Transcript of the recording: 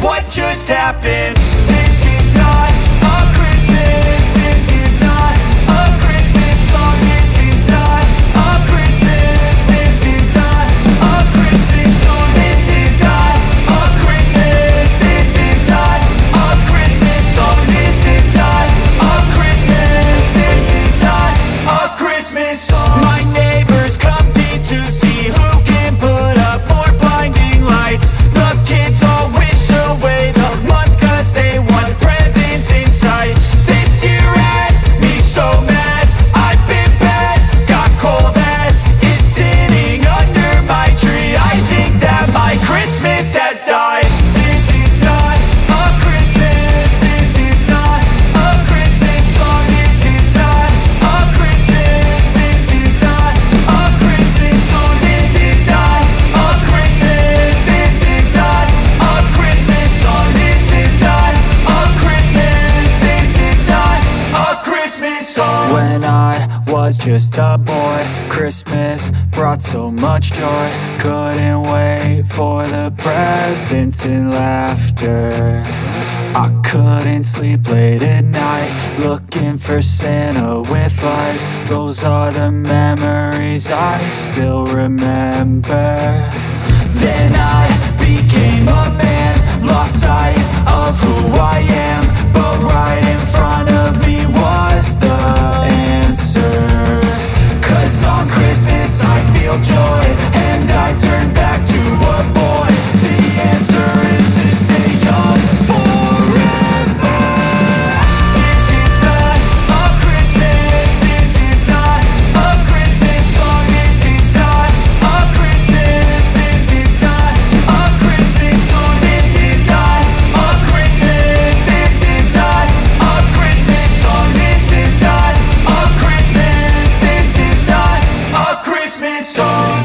what just happened. This is not a Christmas. This is not a Christmas song. This is not a Christmas. This is not a Christmas song. This is not a Christmas. This is not a Christmas song. This is not a Christmas. This is not a Christmas song. My neighbors compete to see who can put up more blinding lights. The kids all wish away the month 'cause they want presents in sight. This year had me so mad, I've been bad, got coal that is sitting under my tree. I think that my Christmas has died. This is not a Christmas. This is not a Christmas song. This is not a Christmas. This is not a Christmas song. This is not a Christmas. This is not a Christmas song. This is not a Christmas. This is not a Christmas song. When I was just a boy, Christmas brought so much joy. Couldn't wait for the presents and laughter. I couldn't sleep late at night, looking for Santa with lights. Those are the memories I still remember. Then I became a man, lost sight of who I am, but right in front of me was the answer. 'Cause on Christmas I feel joy, and I turn back to a boy. The answer is to stay young forever. This is not a Christmas. This is not a Christmas song. This is not a Christmas. This is not a Christmas song. This is not a Christmas. This is not a Christmas song. This is not a Christmas. This is not a Christmas song.